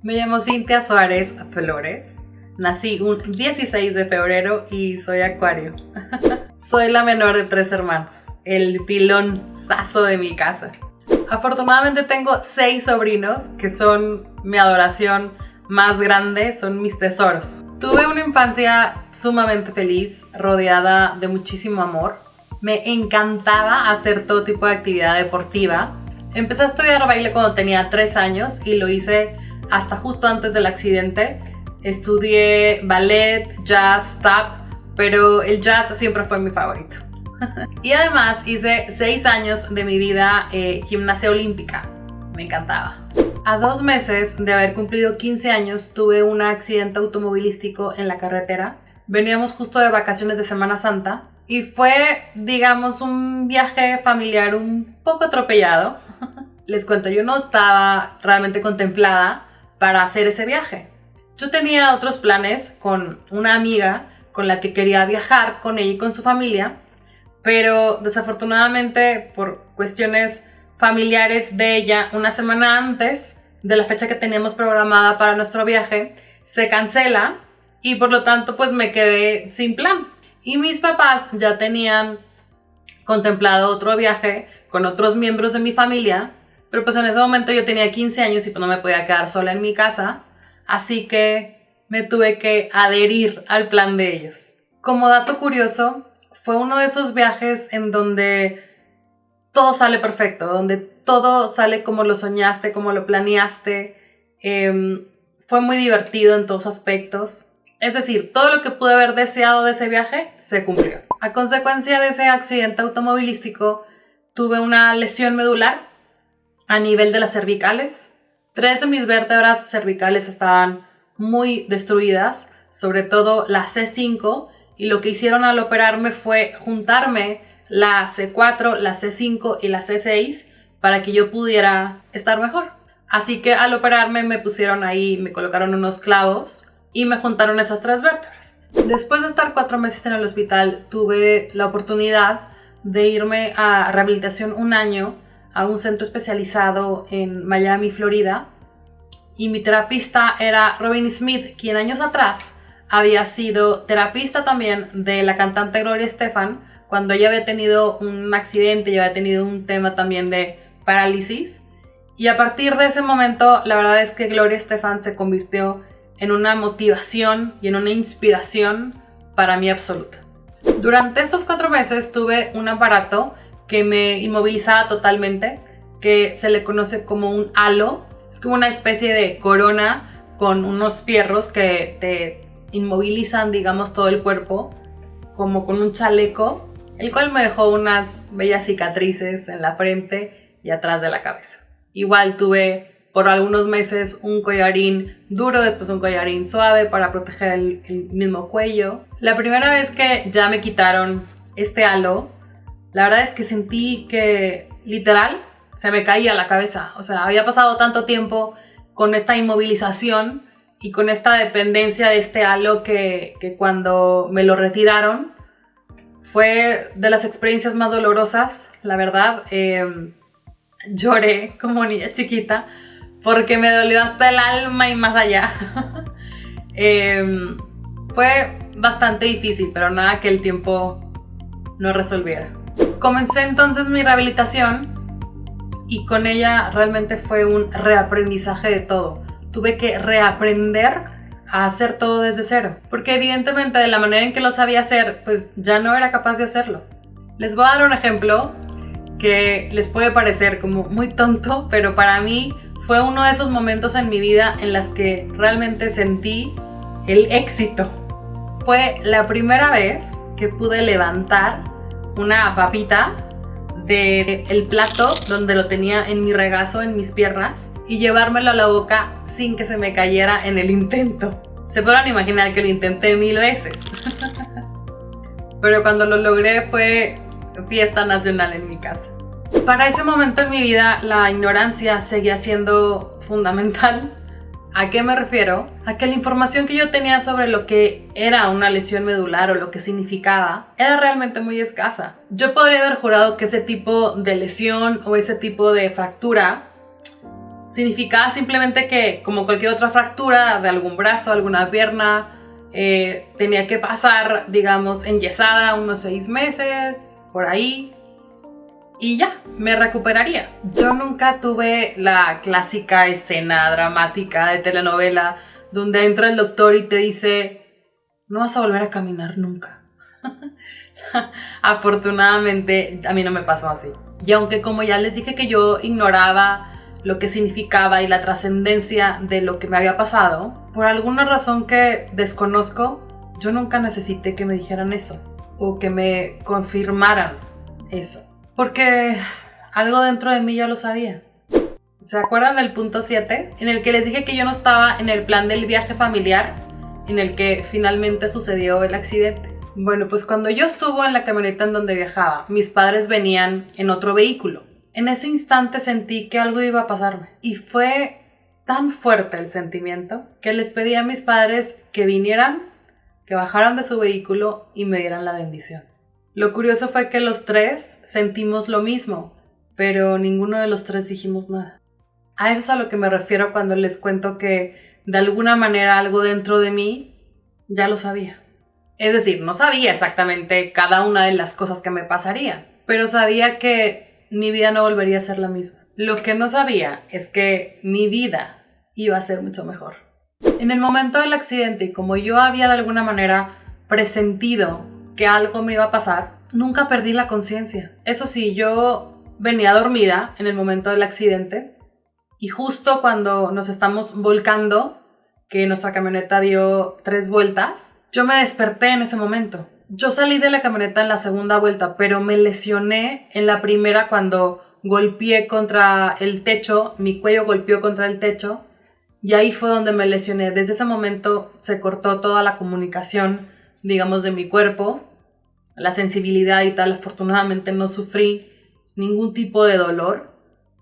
Me llamo Cintia Suárez Flores. Nací un 16 de febrero y soy acuario. Soy la menor de 3 hermanos, el pilonzazo de mi casa. Afortunadamente tengo 6 sobrinos que son mi adoración más grande, son mis tesoros. Tuve una infancia sumamente feliz, rodeada de muchísimo amor. Me encantaba hacer todo tipo de actividad deportiva. Empecé a estudiar baile cuando tenía 3 años y lo hice hasta justo antes del accidente. Estudié ballet, jazz, tap, pero el jazz siempre fue mi favorito. Y además hice 6 años de mi vida gimnasia olímpica. Me encantaba. A 2 meses de haber cumplido 15 años tuve un accidente automovilístico en la carretera. Veníamos justo de vacaciones de Semana Santa y fue, digamos, un viaje familiar un poco atropellado. Les cuento, yo no estaba realmente contemplada para hacer ese viaje. Yo tenía otros planes con una amiga con la que quería viajar con ella y con su familia, pero desafortunadamente por cuestiones familiares de ella, una semana antes de la fecha que teníamos programada para nuestro viaje, se cancela y por lo tanto pues me quedé sin plan. Y mis papás ya tenían contemplado otro viaje con otros miembros de mi familia, pero pues en ese momento yo tenía 15 años y pues no me podía quedar sola en mi casa, así que me tuve que adherir al plan de ellos. Como dato curioso, fue uno de esos viajes en donde todo sale perfecto, donde todo sale como lo soñaste, como lo planeaste. Fue muy divertido en todos aspectos. Es decir, todo lo que pude haber deseado de ese viaje se cumplió. A consecuencia de ese accidente automovilístico, tuve una lesión medular a nivel de las cervicales. 3 de mis vértebras cervicales estaban muy destruidas, sobre todo la C5, y lo que hicieron al operarme fue juntarme la C4, la C5 y la C6 para que yo pudiera estar mejor. Así que al operarme me pusieron ahí, me colocaron unos clavos y me juntaron esas 3 vértebras. Después de estar 4 meses en el hospital, tuve la oportunidad de irme a rehabilitación 1 año a un centro especializado en Miami, Florida, y mi terapista era Robin Smith, quien años atrás había sido terapista también de la cantante Gloria Estefan cuando ella había tenido un accidente y había tenido un tema también de parálisis. Y a partir de ese momento, la verdad es que Gloria Estefan se convirtió en una motivación y en una inspiración para mí absoluta. Durante estos 4 meses tuve un aparato que me inmovilizaba totalmente, que se le conoce como un halo. Es como una especie de corona con unos fierros que te inmovilizan, digamos, todo el cuerpo, como con un chaleco, el cual me dejó unas bellas cicatrices en la frente y atrás de la cabeza. Igual tuve por algunos meses un collarín duro, después un collarín suave para proteger el mismo cuello. La primera vez que ya me quitaron este halo, la verdad es que sentí que literal se me caía la cabeza. O sea, había pasado tanto tiempo con esta inmovilización y con esta dependencia de este halo que cuando me lo retiraron fue de las experiencias más dolorosas, la verdad. Lloré como niña chiquita porque me dolió hasta el alma y más allá. Fue bastante difícil, pero nada que el tiempo no resolviera. Comencé entonces mi rehabilitación y con ella realmente fue un reaprendizaje de todo. Tuve que reaprender a hacer todo desde cero, porque evidentemente de la manera en que lo sabía hacer, pues ya no era capaz de hacerlo. Les voy a dar un ejemplo que les puede parecer como muy tonto, pero para mí fue uno de esos momentos en mi vida en las que realmente sentí el éxito. Fue la primera vez que pude levantar una papita del plato donde lo tenía en mi regazo, en mis piernas, y llevármelo a la boca sin que se me cayera en el intento. Se podrán imaginar que lo intenté 1000 veces. Pero cuando lo logré fue fiesta nacional en mi casa. Para ese momento en mi vida la ignorancia seguía siendo fundamental. ¿A qué me refiero? A que la información que yo tenía sobre lo que era una lesión medular o lo que significaba era realmente muy escasa. Yo podría haber jurado que ese tipo de lesión o ese tipo de fractura Significaba simplemente que, como cualquier otra fractura de algún brazo, alguna pierna, tenía que pasar, digamos, enyesada unos 6 meses, por ahí, y ya, me recuperaría. Yo nunca tuve la clásica escena dramática de telenovela donde entra el doctor y te dice, no vas a volver a caminar nunca. Afortunadamente, a mí no me pasó así. Y aunque, como ya les dije, que yo ignoraba lo que significaba y la trascendencia de lo que me había pasado, por alguna razón que desconozco, yo nunca necesité que me dijeran eso o que me confirmaran eso, porque algo dentro de mí ya lo sabía. ¿Se acuerdan del punto 7? En el que les dije que yo no estaba en el plan del viaje familiar en el que finalmente sucedió el accidente. Bueno, pues cuando yo estuve en la camioneta en donde viajaba, mis padres venían en otro vehículo. En ese instante sentí que algo iba a pasarme y fue tan fuerte el sentimiento que les pedí a mis padres que vinieran, que bajaran de su vehículo y me dieran la bendición. Lo curioso fue que los tres sentimos lo mismo, pero ninguno de los tres dijimos nada. A eso es a lo que me refiero cuando les cuento que de alguna manera algo dentro de mí ya lo sabía. Es decir, no sabía exactamente cada una de las cosas que me pasarían, pero sabía que mi vida no volvería a ser la misma. Lo que no sabía es que mi vida iba a ser mucho mejor. En el momento del accidente, y como yo había de alguna manera presentido que algo me iba a pasar, nunca perdí la conciencia. Eso sí, yo venía dormida en el momento del accidente y justo cuando nos estamos volcando, que nuestra camioneta dio 3 vueltas, yo me desperté en ese momento. Yo salí de la camioneta en la segunda vuelta, pero me lesioné en la primera cuando golpeé contra el techo, mi cuello golpeó contra el techo y ahí fue donde me lesioné. Desde ese momento se cortó toda la comunicación, digamos, de mi cuerpo, la sensibilidad y tal. Afortunadamente no sufrí ningún tipo de dolor.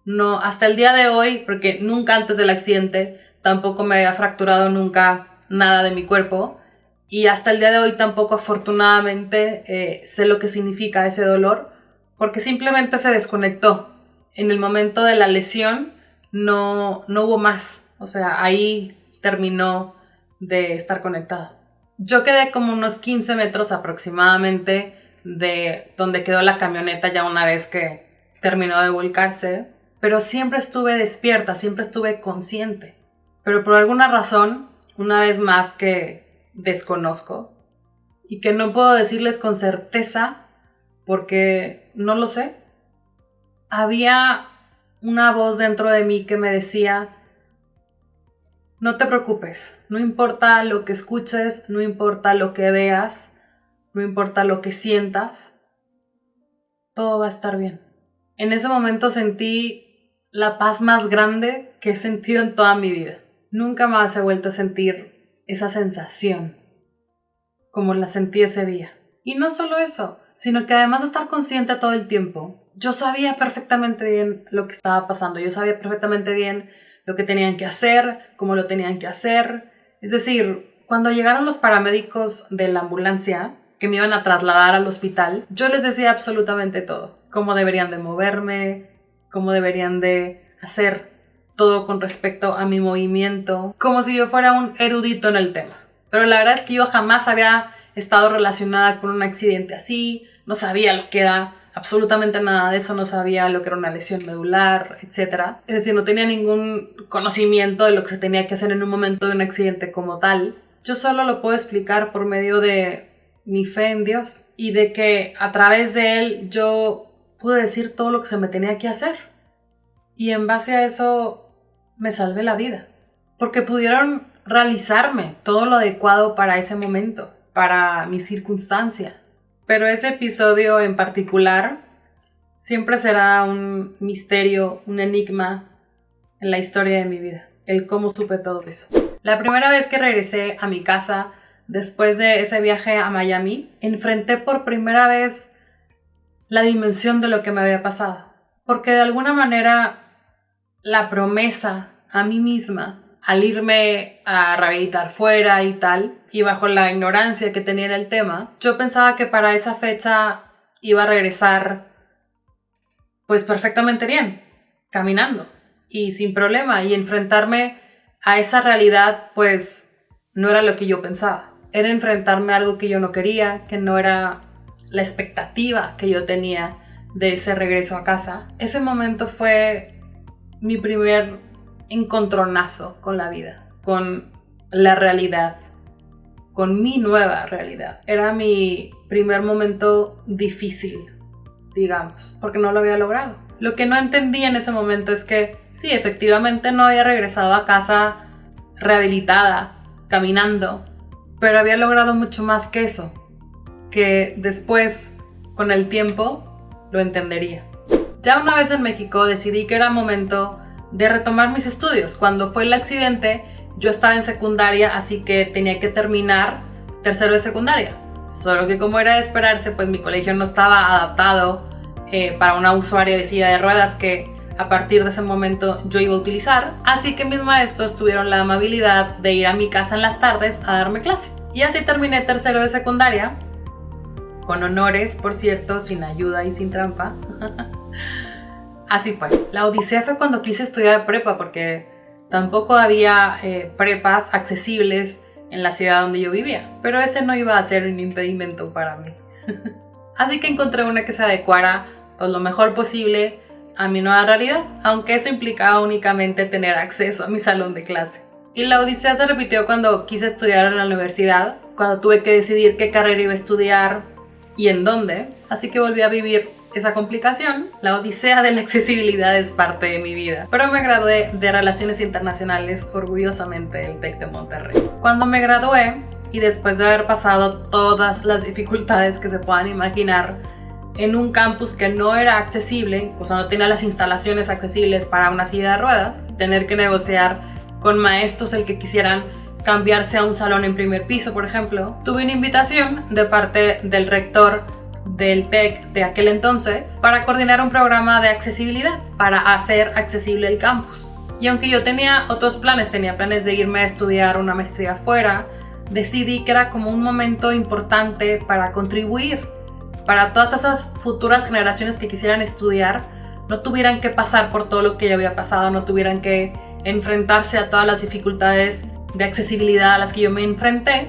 No, hasta el día de hoy, porque nunca antes del accidente tampoco me había fracturado nunca nada de mi cuerpo. Y hasta el día de hoy tampoco, afortunadamente, sé lo que significa ese dolor, porque simplemente se desconectó. En el momento de la lesión no hubo más. O sea, ahí terminó de estar conectada. Yo quedé como unos 15 metros aproximadamente de donde quedó la camioneta ya una vez que terminó de volcarse, pero siempre estuve despierta, siempre estuve consciente. Pero por alguna razón, una vez más que desconozco y que no puedo decirles con certeza porque no lo sé, había una voz dentro de mí que me decía, no te preocupes, no importa lo que escuches, no importa lo que veas, no importa lo que sientas, todo va a estar bien. En ese momento sentí la paz más grande que he sentido en toda mi vida. Nunca más he vuelto a sentir esa sensación como la sentí ese día. Y no solo eso, sino que además de estar consciente todo el tiempo, yo sabía perfectamente bien lo que estaba pasando, yo sabía perfectamente bien lo que tenían que hacer, cómo lo tenían que hacer. Es decir, cuando llegaron los paramédicos de la ambulancia que me iban a trasladar al hospital, yo les decía absolutamente todo, cómo deberían de moverme, cómo deberían de hacer todo con respecto a mi movimiento, como si yo fuera un erudito en el tema. Pero la verdad es que yo jamás había estado relacionada con un accidente así, no sabía lo que era absolutamente nada de eso, no sabía lo que era una lesión medular, etc. Es decir, no tenía ningún conocimiento de lo que se tenía que hacer en un momento de un accidente como tal. Yo solo lo puedo explicar por medio de mi fe en Dios y de que a través de Él yo pude decir todo lo que se me tenía que hacer. Y en base a eso me salvé la vida, porque pudieron realizarme todo lo adecuado para ese momento, para mi circunstancia. Pero ese episodio en particular siempre será un misterio, un enigma en la historia de mi vida, el cómo supe todo eso. La primera vez que regresé a mi casa después de ese viaje a Miami, enfrenté por primera vez la dimensión de lo que me había pasado, porque de alguna manera la promesa a mí misma al irme a rehabilitar fuera y tal, y bajo la ignorancia que tenía en el tema, yo pensaba que para esa fecha iba a regresar pues perfectamente bien, caminando. y sin problema, y enfrentarme a esa realidad pues no era lo que yo pensaba. Era enfrentarme a algo que yo no quería, que no era la expectativa que yo tenía de ese regreso a casa. Ese momento fue mi primer encontronazo con la vida, con la realidad, con mi nueva realidad. Era mi primer momento difícil, digamos, porque no lo había logrado. Lo que no entendí en ese momento es que sí, efectivamente no había regresado a casa rehabilitada, caminando, pero había logrado mucho más que eso, que después, con el tiempo, lo entendería. Ya una vez en México decidí que era momento de retomar mis estudios. Cuando fue el accidente, yo estaba en secundaria, así que tenía que terminar tercero de secundaria. Solo que como era de esperarse, pues mi colegio no estaba adaptado para una usuaria de silla de ruedas que a partir de ese momento yo iba a utilizar. Así que mis maestros tuvieron la amabilidad de ir a mi casa en las tardes a darme clase. Y así terminé tercero de secundaria, con honores, por cierto, sin ayuda y sin trampa. Así fue. La odisea fue cuando quise estudiar prepa, porque tampoco había prepas accesibles en la ciudad donde yo vivía. Pero ese no iba a ser un impedimento para mí. Así que encontré una que se adecuara pues, lo mejor posible a mi nueva realidad, aunque eso implicaba únicamente tener acceso a mi salón de clase. Y la odisea se repitió cuando quise estudiar en la universidad, cuando tuve que decidir qué carrera iba a estudiar y en dónde, así que volví a vivir esa complicación. La odisea de la accesibilidad es parte de mi vida, pero me gradué de Relaciones Internacionales orgullosamente del TEC de Monterrey. Cuando me gradué y después de haber pasado todas las dificultades que se puedan imaginar en un campus que no era accesible, o sea, no tenía las instalaciones accesibles para una silla de ruedas, tener que negociar con maestros el que quisieran cambiarse a un salón en primer piso, por ejemplo, tuve una invitación de parte del rector del TEC de aquel entonces para coordinar un programa de accesibilidad, para hacer accesible el campus. Y aunque yo tenía otros planes, tenía planes de irme a estudiar una maestría afuera, decidí que era como un momento importante para contribuir, para todas esas futuras generaciones que quisieran estudiar, no tuvieran que pasar por todo lo que ya había pasado, no tuvieran que enfrentarse a todas las dificultades de accesibilidad a las que yo me enfrenté.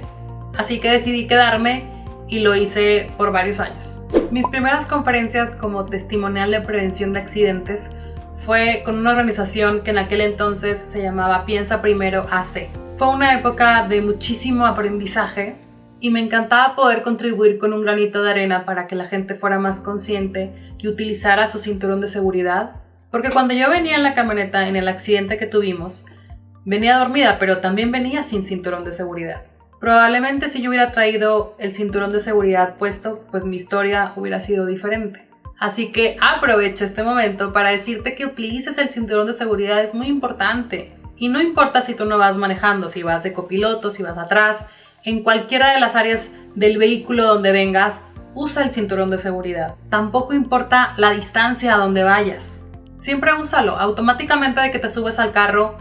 Así que decidí quedarme y lo hice por varios años. Mis primeras conferencias como testimonial de prevención de accidentes fue con una organización que en aquel entonces se llamaba Piensa Primero AC. Fue una época de muchísimo aprendizaje y me encantaba poder contribuir con un granito de arena para que la gente fuera más consciente y utilizara su cinturón de seguridad. Porque cuando yo venía en la camioneta en el accidente que tuvimos, venía dormida, pero también venía sin cinturón de seguridad. Probablemente si yo hubiera traído el cinturón de seguridad puesto, pues mi historia hubiera sido diferente. Así que aprovecho este momento para decirte que utilices el cinturón de seguridad, es muy importante. Y no importa si tú no vas manejando, si vas de copiloto, si vas atrás, en cualquiera de las áreas del vehículo donde vengas, usa el cinturón de seguridad. Tampoco importa la distancia a donde vayas. Siempre úsalo. Automáticamente de que te subes al carro,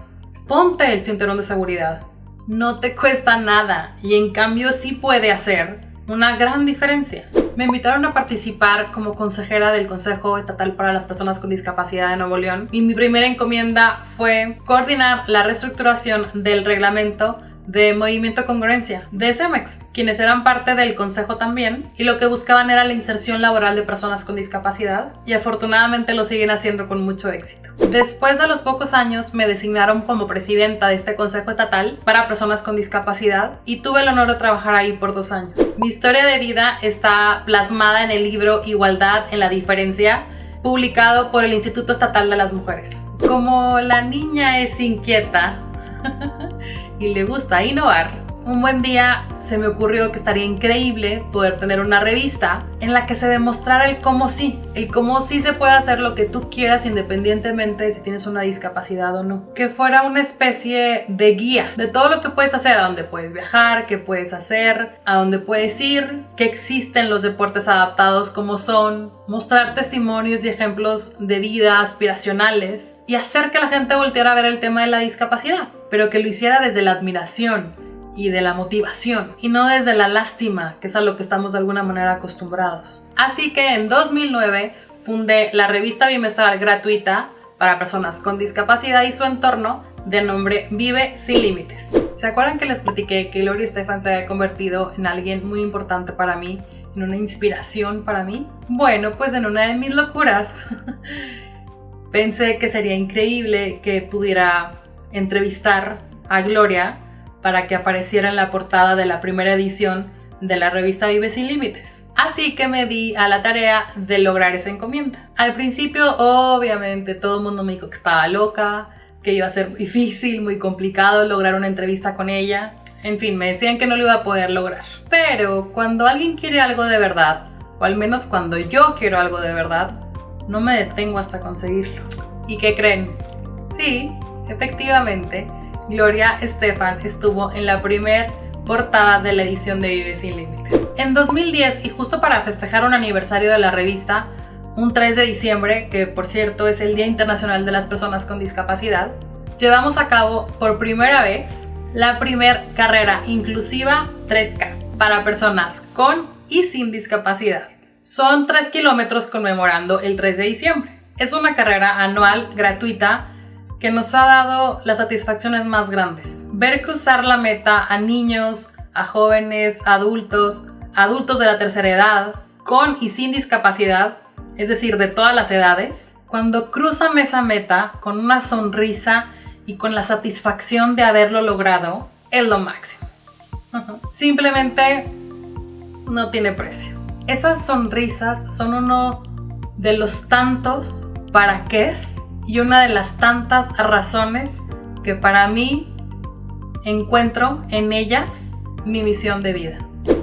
ponte el cinturón de seguridad. No te cuesta nada y en cambio sí puede hacer una gran diferencia. Me invitaron a participar como consejera del Consejo Estatal para las Personas con Discapacidad de Nuevo León y mi primera encomienda fue coordinar la reestructuración del reglamento de Movimiento Congruencia de CEMEX, quienes eran parte del consejo también, y lo que buscaban era la inserción laboral de personas con discapacidad, y afortunadamente lo siguen haciendo con mucho éxito. Después de los pocos años me designaron como presidenta de este consejo estatal para personas con discapacidad y tuve el honor de trabajar ahí por 2 años. Mi historia de vida está plasmada en el libro Igualdad en la Diferencia, publicado por el Instituto Estatal de las Mujeres. Como la niña es inquieta y le gusta innovar, un buen día se me ocurrió que estaría increíble poder tener una revista en la que se demostrara el cómo sí se puede hacer lo que tú quieras independientemente de si tienes una discapacidad o no. Que fuera una especie de guía de todo lo que puedes hacer, a dónde puedes viajar, qué puedes hacer, a dónde puedes ir, que existen los deportes adaptados como son, mostrar testimonios y ejemplos de vida aspiracionales y hacer que la gente volteara a ver el tema de la discapacidad, pero que lo hiciera desde la admiración y de la motivación y no desde la lástima, que es a lo que estamos de alguna manera acostumbrados. Así que en 2009 fundé la revista bimestral gratuita para personas con discapacidad y su entorno de nombre Vive Sin Límites. ¿Se acuerdan que les platiqué que Gloria Estefan se había convertido en alguien muy importante para mí, en una inspiración para mí? Bueno, pues en una de mis locuras pensé que sería increíble que pudiera entrevistar a Gloria para que apareciera en la portada de la primera edición de la revista Vive Sin Límites. Así que me di a la tarea de lograr esa encomienda. Al principio, obviamente, todo el mundo me dijo que estaba loca, que iba a ser muy difícil, muy complicado lograr una entrevista con ella. En fin, me decían que no lo iba a poder lograr. Pero cuando alguien quiere algo de verdad, o al menos cuando yo quiero algo de verdad, no me detengo hasta conseguirlo. ¿Y qué creen? Sí, efectivamente, Gloria Estefan estuvo en la primera portada de la edición de Vive Sin Límites. En 2010, y justo para festejar un aniversario de la revista, un 3 de diciembre, que por cierto es el Día Internacional de las Personas con Discapacidad, llevamos a cabo por primera vez la primer carrera inclusiva 3K para personas con y sin discapacidad. Son 3 kilómetros conmemorando el 3 de diciembre. Es una carrera anual gratuita que nos ha dado las satisfacciones más grandes. Ver cruzar la meta a niños, a jóvenes, adultos de la tercera edad, con y sin discapacidad, es decir, de todas las edades, cuando cruzan esa meta con una sonrisa y con la satisfacción de haberlo logrado, es lo máximo. Simplemente no tiene precio. Esas sonrisas son uno de los tantos para qués y una de las tantas razones que para mí encuentro en ellas mi misión de vida.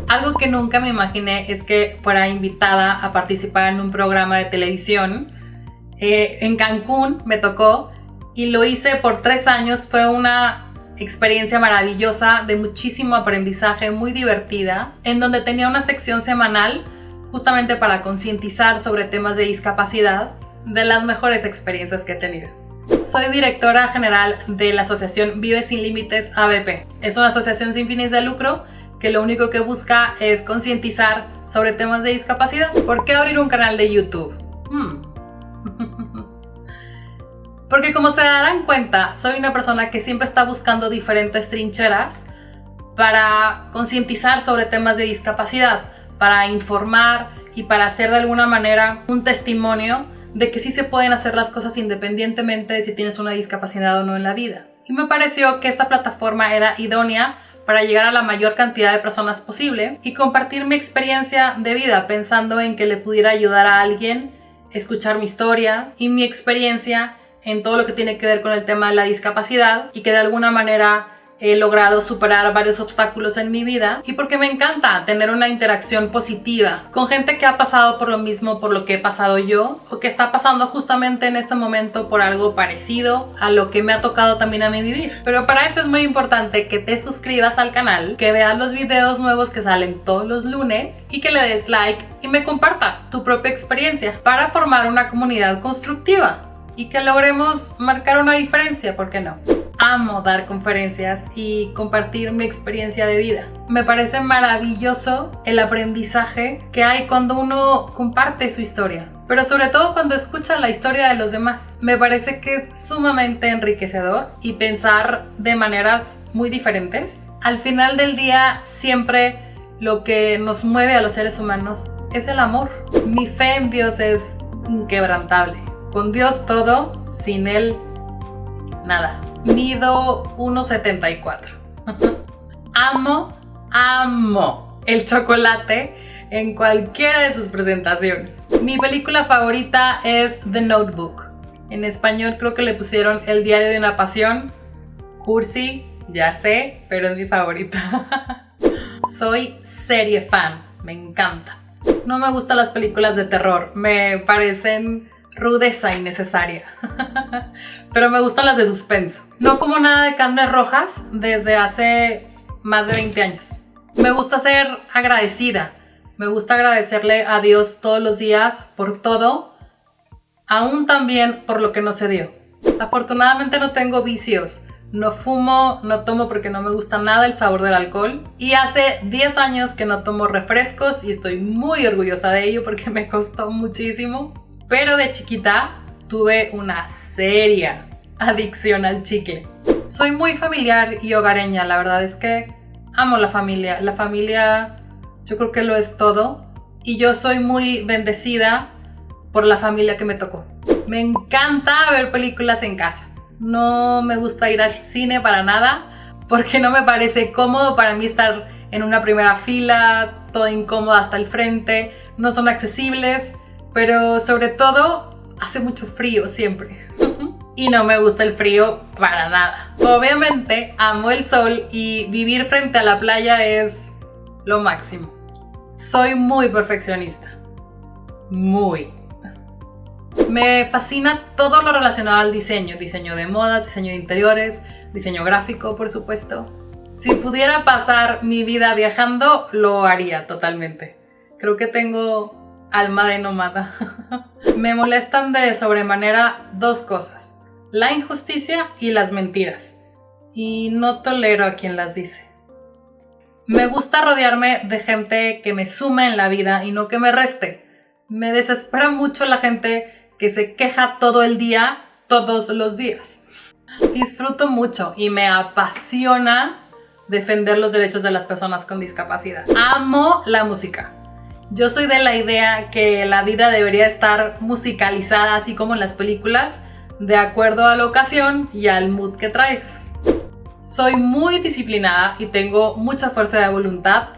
Algo que nunca me imaginé es que fuera invitada a participar en un programa de televisión. En Cancún me tocó y lo hice por 3 años. Fue una experiencia maravillosa, de muchísimo aprendizaje, muy divertida, en donde tenía una sección semanal justamente para concientizar sobre temas de discapacidad. De las mejores experiencias que he tenido. Soy directora general de la asociación Vive Sin Límites ABP. Es una asociación sin fines de lucro que lo único que busca es concientizar sobre temas de discapacidad. ¿Por qué abrir un canal de YouTube? Porque como se darán cuenta, soy una persona que siempre está buscando diferentes trincheras para concientizar sobre temas de discapacidad, para informar y para hacer de alguna manera un testimonio de que sí se pueden hacer las cosas independientemente de si tienes una discapacidad o no en la vida. Y me pareció que esta plataforma era idónea para llegar a la mayor cantidad de personas posible y compartir mi experiencia de vida, pensando en que le pudiera ayudar a alguien, escuchar mi historia y mi experiencia en todo lo que tiene que ver con el tema de la discapacidad, y que de alguna manera he logrado superar varios obstáculos en mi vida, y porque me encanta tener una interacción positiva con gente que ha pasado por lo mismo por lo que he pasado yo, o que está pasando justamente en este momento por algo parecido a lo que me ha tocado también a mí vivir. Pero para eso es muy importante que te suscribas al canal, que veas los videos nuevos que salen todos los lunes y que le des like y me compartas tu propia experiencia para formar una comunidad constructiva y que logremos marcar una diferencia, ¿por qué no? Amo dar conferencias y compartir mi experiencia de vida. Me parece maravilloso el aprendizaje que hay cuando uno comparte su historia, pero sobre todo cuando escucha la historia de los demás. Me parece que es sumamente enriquecedor y pensar de maneras muy diferentes. Al final del día, siempre lo que nos mueve a los seres humanos es el amor. Mi fe en Dios es inquebrantable. Con Dios todo, sin Él nada. Mido 1,74. Amo el chocolate en cualquiera de sus presentaciones. Mi película favorita es The Notebook. En español creo que le pusieron El diario de una pasión. Cursi, ya sé, pero es mi favorita. Soy serie fan, me encanta. No me gustan las películas de terror, me parecen rudeza innecesaria. Pero me gustan las de suspenso. No como nada de carnes rojas desde hace más de 20 años. Me gusta ser agradecida. Me gusta agradecerle a Dios todos los días por todo, aún también por lo que no se dio. Afortunadamente no tengo vicios. No fumo, no tomo porque no me gusta nada el sabor del alcohol. Y hace 10 años que no tomo refrescos y estoy muy orgullosa de ello porque me costó muchísimo. Pero de chiquita tuve una seria adicción al chicle. Soy muy familiar y hogareña, la verdad es que amo la familia. La familia yo creo que lo es todo y yo soy muy bendecida por la familia que me tocó. Me encanta ver películas en casa. No me gusta ir al cine para nada porque no me parece cómodo para mí estar en una primera fila, toda incómoda hasta el frente. No son accesibles, pero sobre todo hace mucho frío siempre. Y no me gusta el frío para nada. Obviamente amo el sol y vivir frente a la playa es lo máximo. Soy muy perfeccionista. Muy. Me fascina todo lo relacionado al diseño. Diseño de modas, diseño de interiores, diseño gráfico, por supuesto. Si pudiera pasar mi vida viajando, lo haría totalmente. Creo que tengo alma de nómada. Me molestan de sobremanera dos cosas: la injusticia y las mentiras. Y no tolero a quien las dice. Me gusta rodearme de gente que me sume en la vida y no que me reste. Me desespera mucho la gente que se queja todo el día, todos los días. Disfruto mucho y me apasiona defender los derechos de las personas con discapacidad. Amo la música. Yo soy de la idea que la vida debería estar musicalizada, así como en las películas, de acuerdo a la ocasión y al mood que traigas. Soy muy disciplinada y tengo mucha fuerza de voluntad.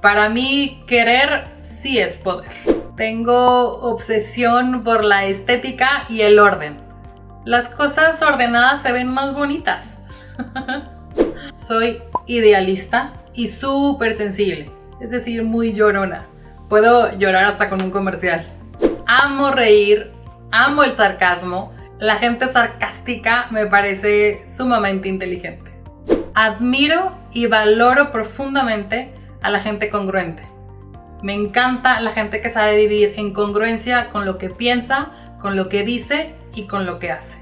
Para mí, querer sí es poder. Tengo obsesión por la estética y el orden. Las cosas ordenadas se ven más bonitas. Soy idealista y súper sensible, es decir, muy llorona. Puedo llorar hasta con un comercial. Amo reír, amo el sarcasmo. La gente sarcástica me parece sumamente inteligente. Admiro y valoro profundamente a la gente congruente. Me encanta la gente que sabe vivir en congruencia con lo que piensa, con lo que dice y con lo que hace.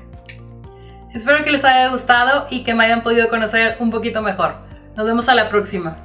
Espero que les haya gustado y que me hayan podido conocer un poquito mejor. Nos vemos a la próxima.